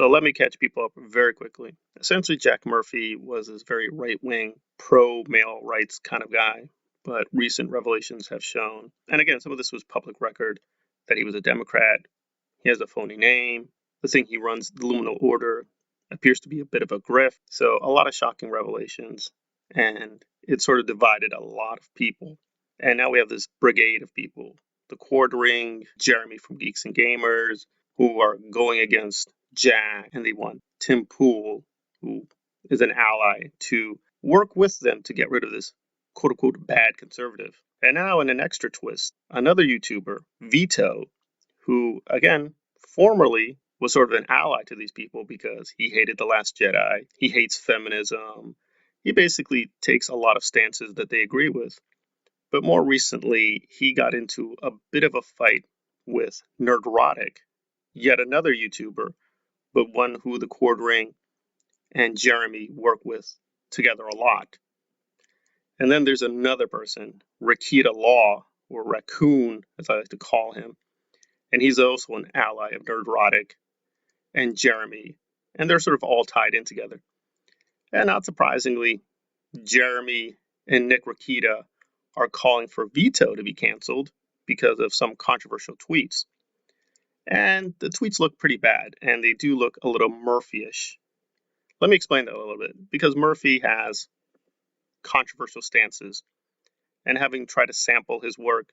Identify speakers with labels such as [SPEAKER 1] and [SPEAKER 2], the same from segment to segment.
[SPEAKER 1] So let me catch people up very quickly. Essentially, Jack Murphy was this very right-wing, pro-male rights kind of guy, but recent revelations have shown, and again, some of this was public record, that he was a Democrat. He has a phony name. The thing he runs, the Luminal Order, appears to be a bit of a grift. So a lot of shocking revelations, and it sort of divided a lot of people. And now we have this brigade of people, the Quartering, Jeremy from Geeks and Gamers, who are going against Jack, and they want Tim Pool, who is an ally, to work with them to get rid of this quote unquote bad conservative. And now, in an extra twist, another YouTuber, Vito, who, again, formerly was sort of an ally to these people because he hated The Last Jedi, he hates feminism, he basically takes a lot of stances that they agree with. But more recently, he got into a bit of a fight with Nerdrotic, yet another YouTuber, but one who the Quartering and Jeremy work with together a lot. And then there's another person, Rikieta Law, or Raccoon, as I like to call him, and he's also an ally of Nerdrotic and Jeremy, and they're sort of all tied in together. And not surprisingly, Jeremy and Nick Rikieta are calling for Vito to be canceled because of some controversial tweets. And the tweets look pretty bad, and they do look a little Murphy-ish. Let me explain that a little bit, because Murphy has controversial stances, and having tried to sample his work,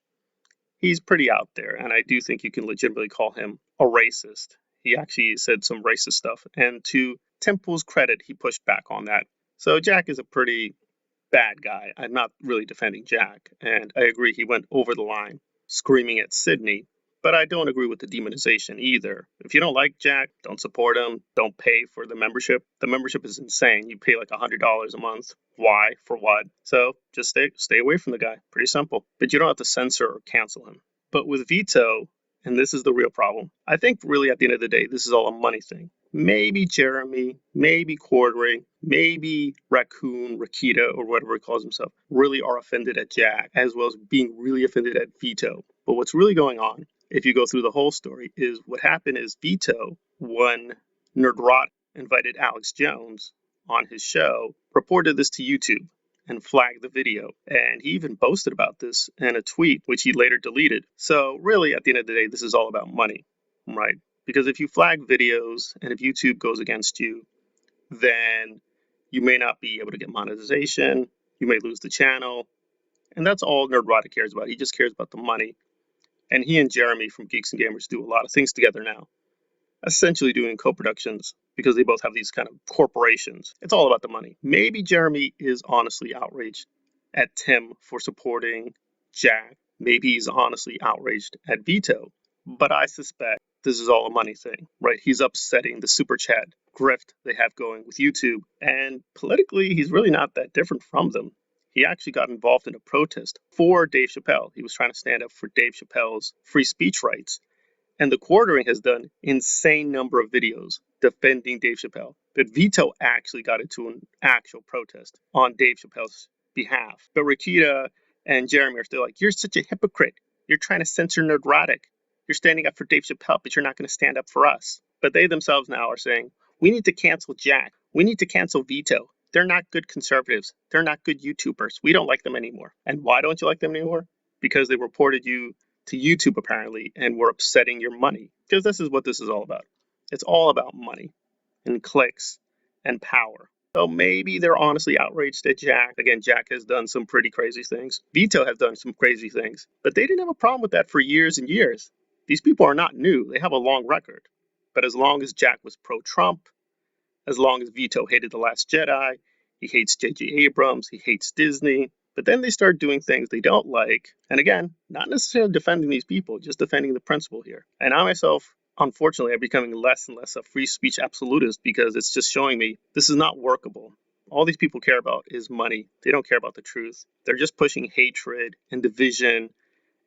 [SPEAKER 1] he's pretty out there, and I do think you can legitimately call him a racist. He actually said some racist stuff, and to Tim Pool's credit, he pushed back on that. So Jack is a pretty bad guy. I'm not really defending Jack, and I agree he went over the line, screaming at Sydney, but I don't agree with the demonization either. If you don't like Jack, don't support him, don't pay for the membership. The membership is insane. You pay like $100 a month. Why? For what? So just stay away from the guy. Pretty simple. But you don't have to censor or cancel him. But with Vito, and this is the real problem, I think really at the end of the day, this is all a money thing. Maybe Jeremy, maybe Quartering, maybe Raccoon, Rikieta, or whatever he calls himself, really are offended at Jack, as well as being really offended at Vito. But what's really going on, if you go through the whole story, is what happened is Vito, when Nerdrot invited Alex Jones on his show, reported this to YouTube and flagged the video. And he even boasted about this in a tweet, which he later deleted. So really, at the end of the day, this is all about money, right? Because if you flag videos and if YouTube goes against you, then you may not be able to get monetization, you may lose the channel, and that's all Nerdrotic cares about. He just cares about the money. And he and Jeremy from Geeks and Gamers do a lot of things together now, essentially doing co-productions because they both have these kind of corporations. It's all about the money. Maybe Jeremy is honestly outraged at Tim for supporting Jack. Maybe he's honestly outraged at Vito. But I suspect this is all a money thing, right? He's upsetting the super chat grift they have going with YouTube. And politically, he's really not that different from them. He actually got involved in a protest for Dave Chappelle. He was trying to stand up for Dave Chappelle's free speech rights. And the Quartering has done insane number of videos defending Dave Chappelle. But Vito actually got into an actual protest on Dave Chappelle's behalf. But Rikieta and Jeremy are still like, you're such a hypocrite. You're trying to censor Nerdrotic. You're standing up for Dave Chappelle, but you're not going to stand up for us. But they themselves now are saying, we need to cancel Jack. We need to cancel Vito. They're not good conservatives. They're not good YouTubers. We don't like them anymore. And why don't you like them anymore? Because they reported you to YouTube apparently and were upsetting your money. Because this is what this is all about. It's all about money and clicks and power. So maybe they're honestly outraged at Jack. Again, Jack has done some pretty crazy things. Vito has done some crazy things. But they didn't have a problem with that for years and years. These people are not new. They have a long record. But as long as Jack was pro-Trump, as long as Vito hated The Last Jedi, he hates J.J. Abrams, he hates Disney. But then they start doing things they don't like. And again, not necessarily defending these people, just defending the principle here. And I myself, unfortunately, am becoming less and less a free speech absolutist because it's just showing me this is not workable. All these people care about is money. They don't care about the truth. They're just pushing hatred and division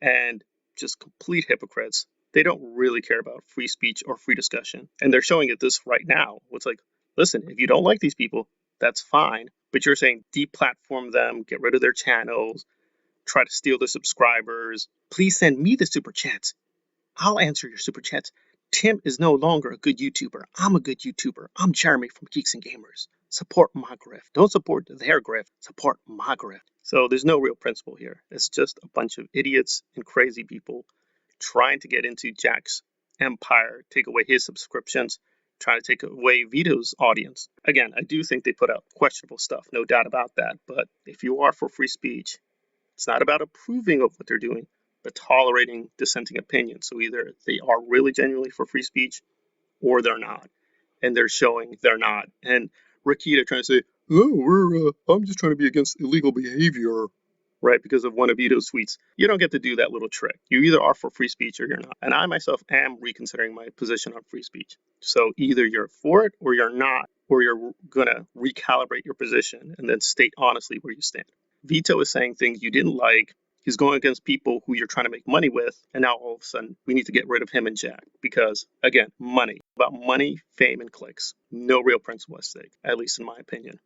[SPEAKER 1] and just complete hypocrites. They don't really care about free speech or free discussion. And they're showing it this right now. It's like, listen, if you don't like these people, that's fine. But you're saying deplatform them, get rid of their channels, try to steal their subscribers. Please send me the super chats. I'll answer your super chats. Tim is no longer a good YouTuber. I'm a good YouTuber. I'm Jeremy from Geeks and Gamers. Support my grift. Don't support their grift. Support my grift. So there's no real principle here. It's just a bunch of idiots and crazy people trying to get into Jack's empire, take away his subscriptions, trying to take away Vito's audience. Again, I do think they put out questionable stuff, no doubt about that. But if you are for free speech, it's not about approving of what they're doing, but tolerating dissenting opinions. So either they are really genuinely for free speech or they're not. And they're showing they're not. And Rikieta trying to say, oh, I'm just trying to be against illegal behavior, right? Because of one of Vito's tweets. You don't get to do that little trick. You either are for free speech or you're not. And I myself am reconsidering my position on free speech. So either you're for it or you're not, or you're going to recalibrate your position and then state honestly where you stand. Vito is saying things you didn't like. He's going against people who you're trying to make money with, and now all of a sudden we need to get rid of him and Jack because, again, money. About money, fame, and clicks. No real principle at stake, at least in my opinion.